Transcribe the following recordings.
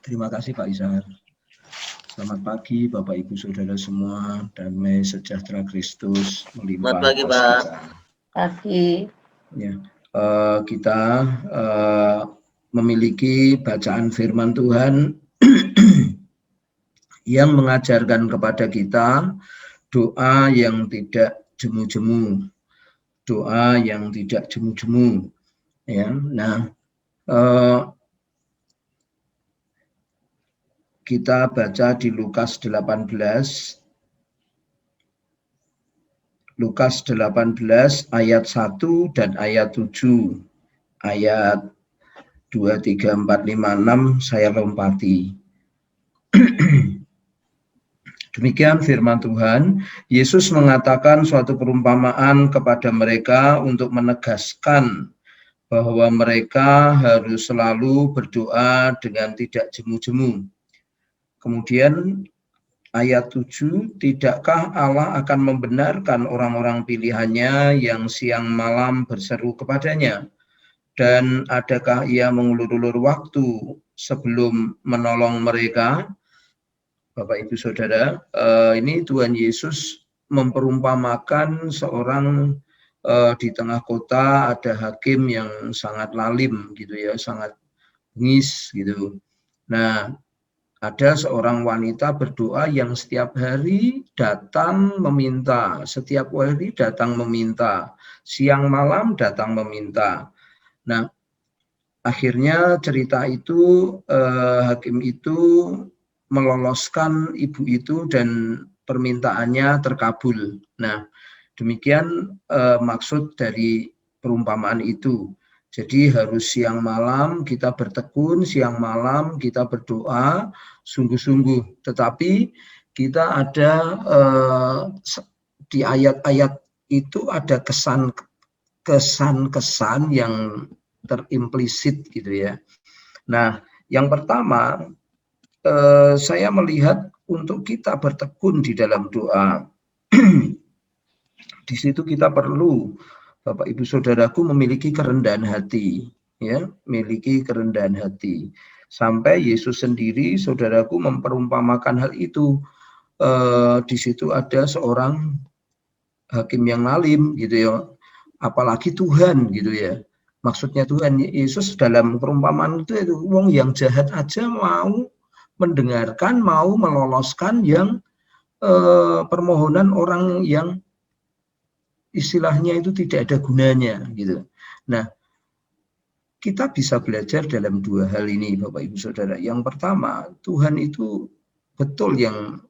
Terima kasih Pak Izhar. Selamat pagi Bapak Ibu Saudara semua, damai sejahtera Kristus melimpah Selamat pagi, atas Pak. kita. Pagi. Ya, kita memiliki bacaan firman Tuhan yang mengajarkan kepada kita doa yang tidak jemu-jemu, doa yang tidak jemu-jemu. Ya, nah kita baca di Lukas 18 ayat 1 dan ayat 7. Ayat 2, 3, 4, 5, 6 saya lompati. Demikian firman Tuhan. Yesus mengatakan suatu perumpamaan kepada mereka untuk menegaskan bahwa mereka harus selalu berdoa dengan tidak jemu-jemu. Kemudian ayat 7, tidakkah Allah akan membenarkan orang-orang pilihannya yang siang malam berseru kepadanya? Dan adakah ia mengulur-ulur waktu sebelum menolong mereka? Bapak Ibu Saudara, ini Tuhan Yesus memperumpamakan seorang di tengah kota ada hakim yang sangat lalim gitu ya, sangat bengis gitu. Nah, ada seorang wanita berdoa yang setiap hari datang meminta, siang malam datang meminta. Nah, akhirnya cerita itu hakim itu meloloskan ibu itu dan permintaannya terkabul. Nah, demikian maksud dari perumpamaan itu. Jadi harus siang malam kita bertekun, siang malam kita berdoa sungguh-sungguh. Tetapi kita ada di ayat-ayat itu ada kesan-kesan yang terimplisit gitu ya. Nah, yang pertama saya melihat untuk kita bertekun di dalam doa. Di situ kita perlu Bapak Ibu Saudaraku memiliki kerendahan hati, ya, memiliki kerendahan hati. Sampai Yesus sendiri, saudaraku, memperumpamakan hal itu. Di situ ada seorang hakim yang lalim, gitu ya. Apalagi Tuhan, gitu ya. Maksudnya Tuhan Yesus dalam perumpamaan itu wong yang jahat aja mau mendengarkan, mau meloloskan yang permohonan orang yang istilahnya itu tidak ada gunanya gitu. Nah, kita bisa belajar dalam dua hal ini Bapak Ibu Saudara. Yang pertama, Tuhan itu betul yang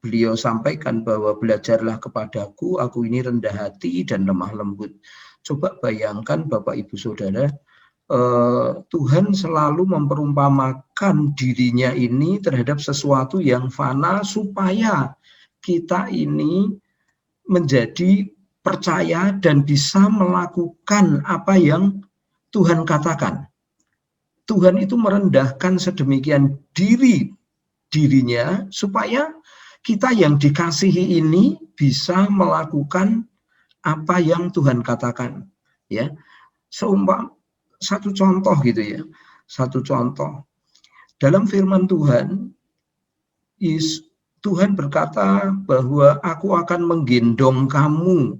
beliau sampaikan bahwa belajarlah kepadaku, aku ini rendah hati dan lemah lembut. Coba bayangkan Bapak Ibu Saudara, Tuhan selalu memperumpamakan dirinya ini terhadap sesuatu yang fana supaya kita ini menjadi percaya dan bisa melakukan apa yang Tuhan katakan. Tuhan itu merendahkan sedemikian dirinya supaya kita yang dikasihi ini bisa melakukan apa yang Tuhan katakan. Ya, satu contoh gitu ya. Satu contoh. Dalam firman Tuhan, Tuhan berkata bahwa aku akan menggendong kamu.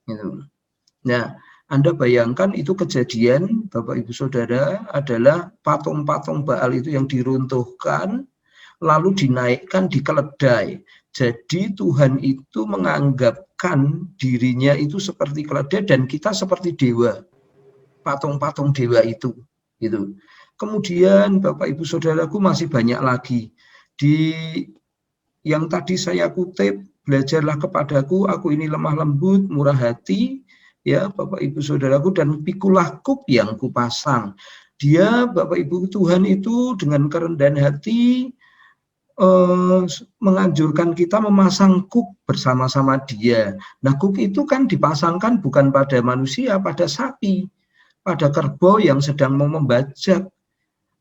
Gitu. Nah, Anda bayangkan itu kejadian, Bapak Ibu Saudara, adalah patung-patung Baal itu yang diruntuhkan, lalu dinaikkan di keledai. Jadi Tuhan itu menganggapkan dirinya itu seperti keledai dan kita seperti dewa, patung-patung dewa itu. Gitu. Kemudian Bapak Ibu Saudaraku masih banyak lagi. Di yang tadi saya kutip, belajarlah kepadaku, aku ini lemah lembut, murah hati, ya Bapak Ibu Saudaraku, dan pikulah kuk yang kupasang. Dia Bapak Ibu Tuhan itu dengan kerendahan hati menganjurkan kita memasang kuk bersama-sama dia. Nah, kuk itu kan dipasangkan bukan pada manusia, pada sapi, pada kerbau yang sedang mau membajak.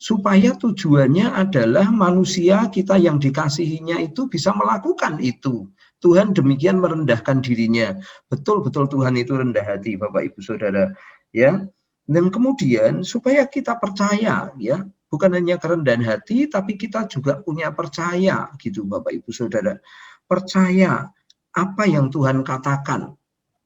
Supaya tujuannya adalah manusia kita yang dikasihinya itu bisa melakukan itu. Tuhan demikian merendahkan dirinya. Betul-betul Tuhan itu rendah hati, Bapak Ibu Saudara. Ya. Dan kemudian supaya kita percaya, ya, bukan hanya kerendahan hati, tapi kita juga punya percaya gitu Bapak Ibu Saudara. Percaya apa yang Tuhan katakan.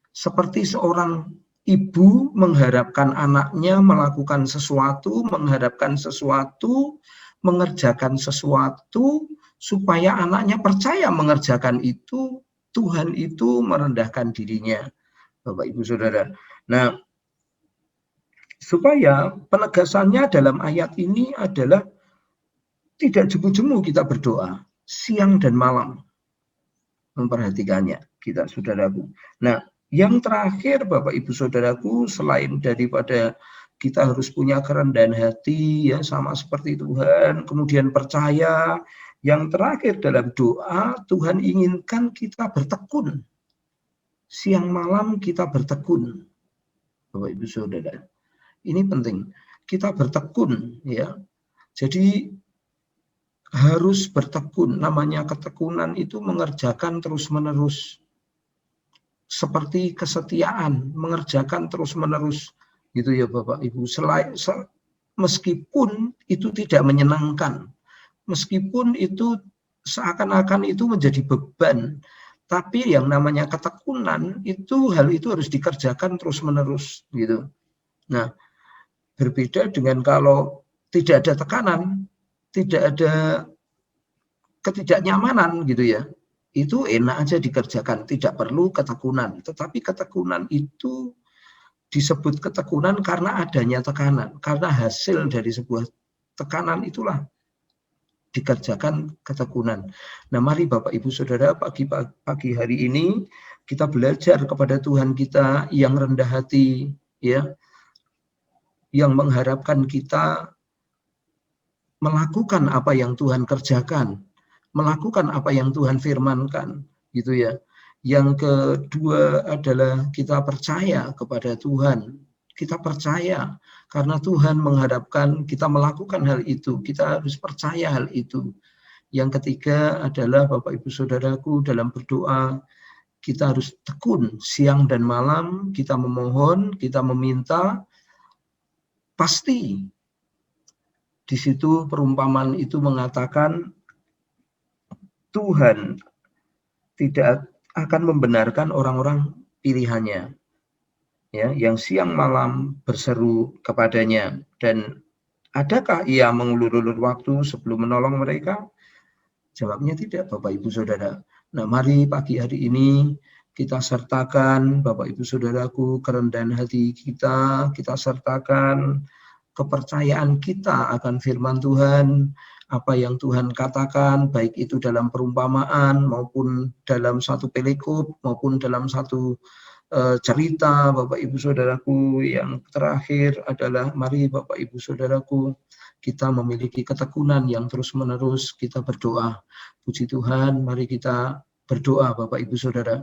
Seperti seorang ibu mengharapkan anaknya melakukan sesuatu, mengharapkan sesuatu, mengerjakan sesuatu, supaya anaknya percaya mengerjakan itu, Tuhan itu merendahkan dirinya, Bapak Ibu Saudara. Nah, supaya penegasannya dalam ayat ini adalah tidak jemu-jemu kita berdoa, siang dan malam memperhatikannya, kita saudaraku. Nah, yang terakhir Bapak Ibu Saudaraku, selain daripada kita harus punya kerendahan hati ya sama seperti Tuhan, kemudian percaya, yang terakhir dalam doa Tuhan inginkan kita bertekun. Siang malam kita bertekun. Bapak Ibu Saudara. Ini penting. Kita bertekun ya. Jadi harus bertekun. Namanya ketekunan itu mengerjakan terus-menerus. Seperti kesetiaan, mengerjakan terus-menerus. Gitu ya Bapak Ibu. Meskipun itu tidak menyenangkan. Meskipun itu seakan-akan itu menjadi beban. Tapi yang namanya ketekunan, hal itu harus dikerjakan terus-menerus. Gitu. Nah, berbeda dengan kalau tidak ada tekanan, tidak ada ketidaknyamanan gitu ya, itu enak aja dikerjakan, tidak perlu ketekunan. Tetapi ketekunan itu disebut ketekunan karena adanya tekanan, karena hasil dari sebuah tekanan itulah dikerjakan ketekunan. Nah, mari Bapak Ibu Saudara, pagi hari ini kita belajar kepada Tuhan kita yang rendah hati, ya, yang mengharapkan kita melakukan apa yang Tuhan kerjakan, melakukan apa yang Tuhan firmankan, gitu ya. Yang kedua adalah kita percaya kepada Tuhan. Kita percaya karena Tuhan mengharapkan kita melakukan hal itu. Kita harus percaya hal itu. Yang ketiga adalah Bapak Ibu Saudaraku, dalam berdoa kita harus tekun siang dan malam, kita memohon, kita meminta. Pasti di situ perumpamaan itu mengatakan Tuhan tidak akan membenarkan orang-orang pilihannya, ya, yang siang malam berseru kepadanya. Dan adakah ia mengulur-ulur waktu sebelum menolong mereka? Jawabnya tidak, Bapak Ibu Saudara. Nah, mari pagi hari ini kita sertakan, Bapak Ibu Saudaraku, kerendahan hati kita sertakan kepercayaan kita akan firman Tuhan, apa yang Tuhan katakan, baik itu dalam perumpamaan maupun dalam satu perikop maupun dalam satu cerita, Bapak Ibu Saudaraku. Yang terakhir adalah mari Bapak Ibu Saudaraku, kita memiliki ketekunan yang terus-menerus kita berdoa. Puji Tuhan, mari kita berdoa Bapak Ibu Saudara.